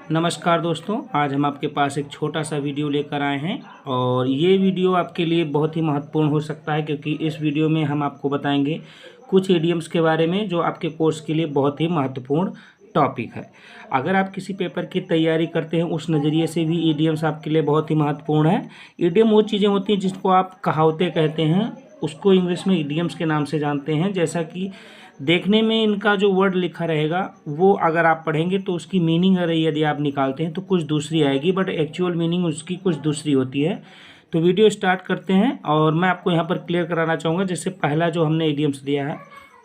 नमस्कार दोस्तों, आज हम आपके पास एक छोटा सा वीडियो लेकर आए हैं और ये वीडियो आपके लिए बहुत ही महत्वपूर्ण हो सकता है क्योंकि इस वीडियो में हम आपको बताएंगे कुछ इडियम्स के बारे में जो आपके कोर्स के लिए बहुत ही महत्वपूर्ण टॉपिक है। अगर आप किसी पेपर की तैयारी करते हैं उस नज़रिए से भी इडियम्स आपके लिए बहुत ही महत्वपूर्ण है। इडियम वो चीज़ें होती हैं जिसको आप कहावतें कहते हैं, उसको इंग्लिश में इडियम्स के नाम से जानते हैं। जैसा कि देखने में इनका जो वर्ड लिखा रहेगा वो अगर आप पढ़ेंगे तो उसकी मीनिंग अगर यदि आप निकालते हैं तो कुछ दूसरी आएगी, बट एक्चुअल मीनिंग उसकी कुछ दूसरी होती है। तो वीडियो स्टार्ट करते हैं और मैं आपको यहाँ पर क्लियर कराना चाहूँगा। जैसे पहला जो हमने इडियम्स दिया है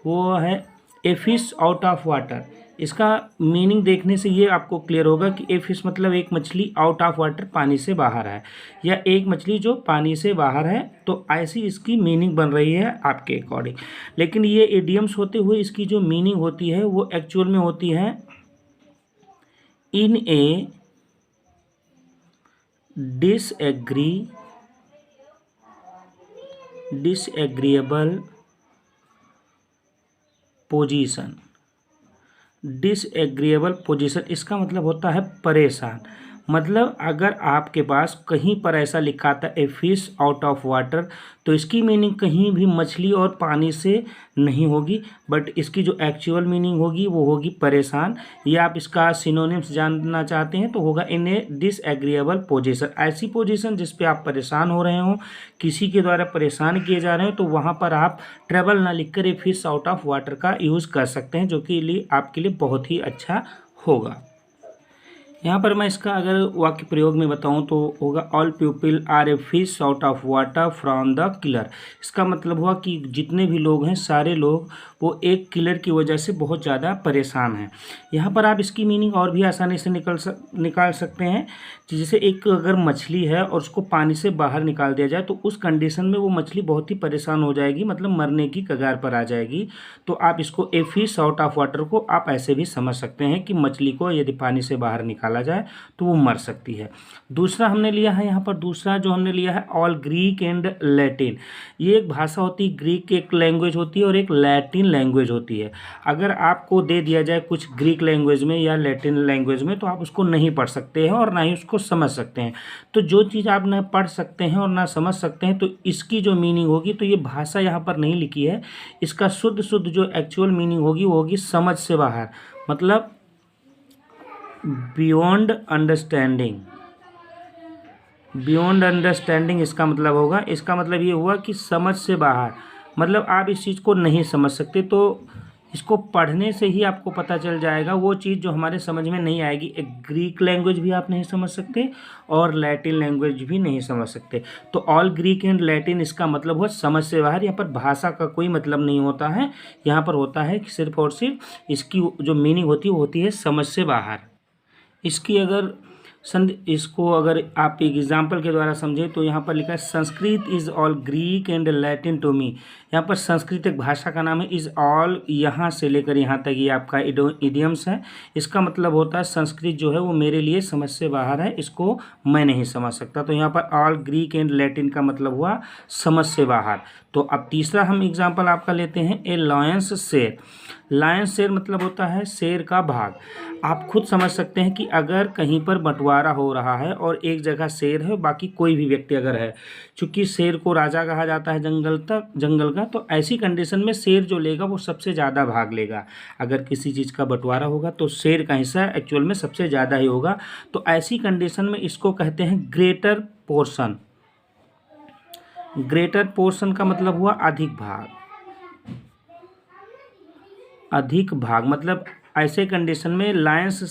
वो है ए फिश आउट ऑफ वाटर। इसका मीनिंग देखने से ये आपको क्लियर होगा कि ए फिश मतलब एक मछली आउट ऑफ वाटर, पानी से बाहर है, या एक मछली जो पानी से बाहर है। तो ऐसी इसकी मीनिंग बन रही है आपके अकॉर्डिंग। लेकिन ये इडियम्स होते हुए इसकी जो मीनिंग होती है वो एक्चुअल में होती है इन ए डिसएग्रीएबल पोजीशन। डिसएग्रीएबल पोजीशन इसका मतलब होता है परेशान। मतलब अगर आपके पास कहीं पर ऐसा लिखा था ए फिश आउट ऑफ वाटर, तो इसकी मीनिंग कहीं भी मछली और पानी से नहीं होगी, बट इसकी जो एक्चुअल मीनिंग होगी वो होगी परेशान। या आप इसका सिनोनिम्स जानना चाहते हैं तो होगा इन ए डिसएग्रीएबल पोजीशन। ऐसी पोजीशन जिस पे आप परेशान हो रहे हो, किसी के द्वारा परेशान किए जा रहे हो, तो वहाँ पर आप ट्रेबल ना लिखकर ए फिश आउट ऑफ वाटर का यूज़ कर सकते हैं, जो कि लिए आपके लिए बहुत ही अच्छा होगा। यहाँ पर मैं इसका अगर वाक्य प्रयोग में बताऊँ तो होगा all people are a fish out of water from the killer. इसका मतलब हुआ कि जितने भी लोग हैं सारे लोग वो एक किलर की वजह से बहुत ज़्यादा परेशान हैं। यहाँ पर आप इसकी मीनिंग और भी आसानी से निकाल सकते हैं। जैसे एक अगर मछली है और उसको पानी से बाहर निकाल दिया जाए तो उस कंडीशन में वो मछली बहुत ही परेशान हो जाएगी, मतलब मरने की कगार पर आ जाएगी। तो आप इसको ए फिश आउट ऑफ वाटर को आप ऐसे भी समझ सकते हैं कि मछली को यदि पानी से बाहर निकाला जाए तो वो मर सकती है। दूसरा हमने लिया है यहाँ पर, दूसरा जो हमने लिया है ऑल ग्रीक एंड लैटिन। ये एक भाषा होती है, ग्रीक एक लैंग्वेज होती है और एक लैटिन लैंग्वेज होती है। अगर आपको दे दिया जाए कुछ ग्रीक लैंग्वेज में या लैटिन लैंग्वेज में तो आप उसको नहीं पढ़ सकते हैं और ना ही उसको समझ सकते हैं। तो जो चीज़ आप ना पढ़ सकते हैं और ना समझ सकते हैं तो इसकी जो मीनिंग होगी, तो ये भाषा यहाँ पर नहीं लिखी है, इसका शुद्ध जो एक्चुअल मीनिंग होगी वो होगी समझ से बाहर, मतलब बियॉन्ड अंडरस्टैंडिंग। बियॉन्ड अंडरस्टैंडिंग इसका मतलब होगा, इसका मतलब ये हुआ कि समझ से बाहर, मतलब आप इस चीज़ को नहीं समझ सकते। तो इसको पढ़ने से ही आपको पता चल जाएगा वो चीज़ जो हमारे समझ में नहीं आएगी। एक ग्रीक लैंग्वेज भी आप नहीं समझ सकते और लैटिन लैंग्वेज भी नहीं समझ सकते। तो ऑल ग्रीक एंड लैटिन इसका मतलब हुआ समझ से बाहर। यहाँ पर भाषा का कोई मतलब नहीं होता है, यहाँ पर होता है कि सिर्फ और सिर्फ इसकी जो मीनिंग होती है वो होती है समझ से बाहर। इसकी अगर इसको अगर आप एक एग्जाम्पल के द्वारा समझें तो यहाँ पर लिखा है Sanskrit is all Greek and Latin to me. यहाँ पर संस्कृत एक भाषा का नाम है, इज़ ऑल यहाँ से लेकर यहाँ तक ये आपका इडियम्स है। इसका मतलब होता है संस्कृत जो है वो मेरे लिए समझ से बाहर है, इसको मैं नहीं समझ सकता। तो यहाँ पर ऑल ग्रीक एंड लैटिन का मतलब हुआ समझ से बाहर। तो अब तीसरा हम एग्जाम्पल आपका लेते हैं ए लायंस शेर। लायंस शेर मतलब होता है शेर का भाग। आप खुद समझ सकते हैं कि अगर कहीं पर बंटवारा हो रहा है और एक जगह शेर है बाकी कोई भी व्यक्ति अगर है, चूंकि शेर को राजा कहा जाता है जंगल का, तो ऐसी कंडीशन में शेर जो लेगा वो सबसे ज़्यादा भाग लेगा। अगर किसी चीज़ का बंटवारा होगा तो शेर का हिस्सा एक्चुअल में सबसे ज़्यादा ही होगा। तो ऐसी कंडीशन में इसको कहते हैं ग्रेटर पोर्शन। ग्रेटर पोर्शन का मतलब हुआ अधिक भाग। अधिक भाग मतलब ऐसे कंडीशन में लायंस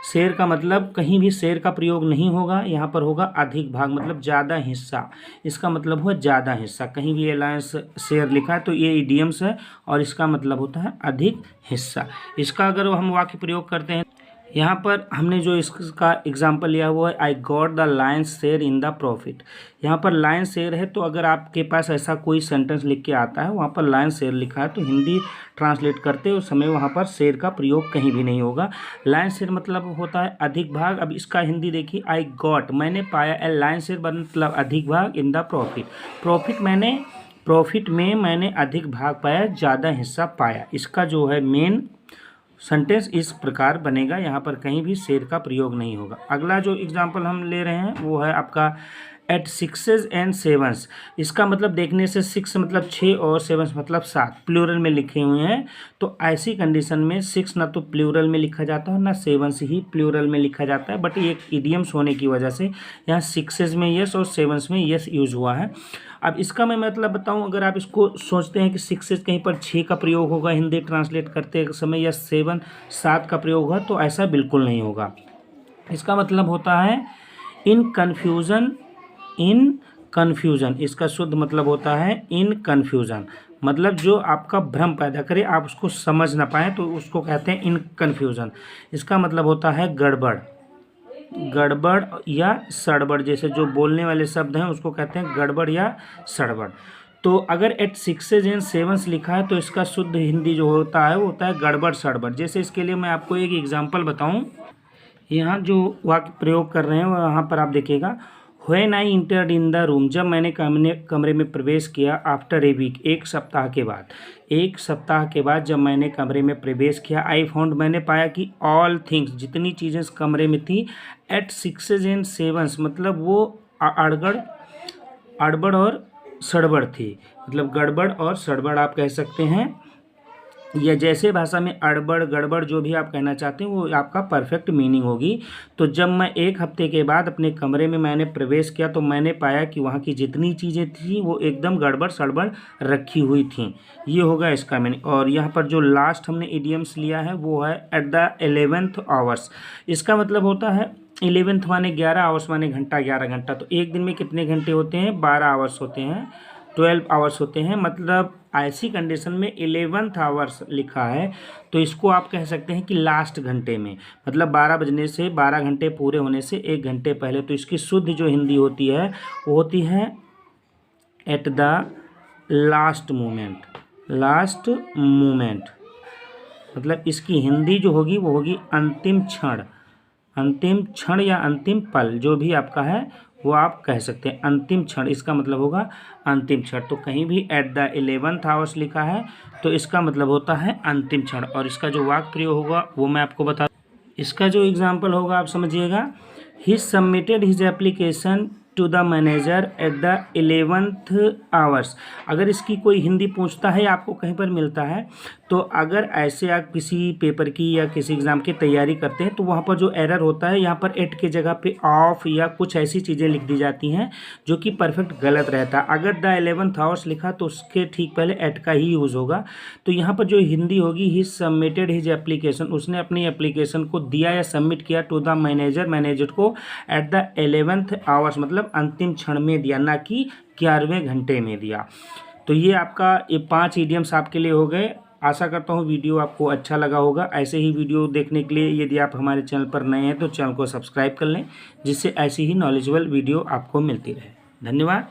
शेर का मतलब कहीं भी शेर का प्रयोग नहीं होगा, यहाँ पर होगा अधिक भाग मतलब ज़्यादा हिस्सा। इसका मतलब हुआ ज़्यादा हिस्सा। कहीं भी ये लायंस शेर लिखा है तो ये इडियम्स है और इसका मतलब होता है अधिक हिस्सा। इसका अगर हम वाक्य प्रयोग करते हैं, यहाँ पर हमने जो इसका एग्जाम्पल लिया हुआ है I got the Lions share in the profit. यहाँ पर लायंस शेयर है, तो अगर आपके पास ऐसा कोई सेंटेंस लिख के आता है वहाँ पर लायंस शेयर लिखा है तो हिंदी ट्रांसलेट करते उस समय वहाँ पर शेयर का प्रयोग कहीं भी नहीं होगा। लायंस शेयर मतलब होता है अधिक भाग। अब इसका हिंदी देखिए, आई गॉट मैंने पाया, ए लायंस शेयर मतलब अधिक भाग इन द प्रॉफिट। प्रॉफिट में मैंने अधिक भाग पाया, ज़्यादा हिस्सा पाया। इसका जो है मेन सेंटेंस इस प्रकार बनेगा, यहाँ पर कहीं भी शेर का प्रयोग नहीं होगा। अगला जो एग्जाम्पल हम ले रहे हैं वो है आपका एट सिक्सेज एंड सेवन्स। इसका मतलब देखने से सिक्स मतलब 6 और सेवन्स मतलब 7 प्लूरल में लिखे हुए हैं। तो ऐसी कंडीशन में 6 ना तो प्लूरल में लिखा जाता है ना सेवन्स ही प्लूरल में लिखा जाता है, बट ये एक इडियम्स होने की वजह से यहाँ सिक्सेज में यस और सेवन्स में यस यूज हुआ है। अब इसका मैं मतलब बताऊं, अगर आप इसको सोचते हैं कि सिक्सेज कहीं पर 6 का प्रयोग होगा हिंदी ट्रांसलेट करते समय या 7 का प्रयोग होगा, तो ऐसा बिल्कुल नहीं होगा। इसका मतलब होता है इन कन्फ्यूजन। इसका शुद्ध मतलब होता है इन कन्फ्यूजन, मतलब जो आपका भ्रम पैदा करे, आप उसको समझ ना पाए, तो उसको कहते हैं इन कन्फ्यूजन। इसका मतलब होता है गड़बड़ या सड़बड़, जैसे जो बोलने वाले शब्द हैं उसको कहते हैं गड़बड़ या सड़बड़। तो अगर एट सिक्सेज एंड सेवन्स लिखा है तो इसका शुद्ध हिंदी जो होता है वो होता है गड़बड़ सड़बड़। जैसे इसके लिए मैं आपको एक एग्जाम्पल बताऊं, यहाँ जो वाक्य प्रयोग कर रहे हैं वहाँ पर आप देखिएगा, when I entered in the room, जब मैंने कमरे में प्रवेश किया, आफ्टर ए वीक, एक सप्ताह के बाद जब मैंने कमरे में प्रवेश किया, आई फाउंड, मैंने पाया कि ऑल थिंग्स, जितनी चीज़ें इस कमरे में थी, एट सिक्सेज एंड सेवन्स, मतलब वो अड़बड़ और सड़बड़ थी, मतलब गड़बड़ और सड़बड़ आप कह सकते हैं, या जैसे भाषा में अड़बड़ गड़बड़ जो भी आप कहना चाहते हैं वो आपका परफेक्ट मीनिंग होगी। तो जब मैं एक हफ्ते के बाद अपने कमरे में मैंने प्रवेश किया तो मैंने पाया कि वहाँ की जितनी चीज़ें थी वो एकदम गड़बड़ सड़बड़ रखी हुई थी, ये होगा इसका मीनिंग। और यहाँ पर जो लास्ट हमने इडियम्स लिया है वो है एट द 11th आवर्स। इसका मतलब होता है 11th माने 11 आवर्स माने घंटा, 11 घंटा। तो एक दिन में कितने घंटे होते हैं? 12 आवर्स होते हैं, 12 आवर्स होते हैं। मतलब ऐसी कंडीशन में 11th आवर्स लिखा है तो इसको आप कह सकते हैं कि लास्ट घंटे में, मतलब 12 बजने से 12 घंटे पूरे होने से 1 घंटे पहले। तो इसकी शुद्ध जो हिंदी होती है वो होती है एट द लास्ट मोमेंट। मतलब इसकी हिंदी जो होगी वो होगी अंतिम क्षण या अंतिम पल, जो भी आपका है वो आप कह सकते हैं अंतिम क्षण। इसका मतलब होगा अंतिम क्षण। तो कहीं भी एट द 11th आवर्स लिखा है तो इसका मतलब होता है अंतिम क्षण। और इसका जो वाक्य प्रयोग होगा वो मैं आपको बता, इसका जो एग्जाम्पल होगा आप समझिएगा, he submitted his application to the manager at the 11th hours. अगर इसकी कोई हिंदी पूछता है, आपको कहीं पर मिलता है, तो अगर ऐसे आप किसी पेपर की या किसी एग्ज़ाम की तैयारी करते हैं तो वहाँ पर जो एरर होता है, यहाँ पर एट के जगह पे ऑफ या कुछ ऐसी चीज़ें लिख दी जाती हैं जो कि परफेक्ट गलत रहता है। अगर द 11th आवर्स लिखा तो उसके ठीक पहले एट का ही यूज़ होगा। तो यहाँ पर जो हिंदी होगी, ही सबमिटेड हिज एप्लीकेशन, उसने अपनी एप्लीकेशन को दिया या सबमिट किया टू द मैनेजर को एट द 11th आवर्स, मतलब अंतिम क्षण में दिया, ना कि 11वें घंटे में दिया। तो ये आपका ये 5 इडियम्स आपके लिए हो गए। आशा करता हूँ वीडियो आपको अच्छा लगा होगा। ऐसे ही वीडियो देखने के लिए यदि आप हमारे चैनल पर नए हैं तो चैनल को सब्सक्राइब कर लें, जिससे ऐसी ही नॉलेजेबल वीडियो आपको मिलती रहे। धन्यवाद।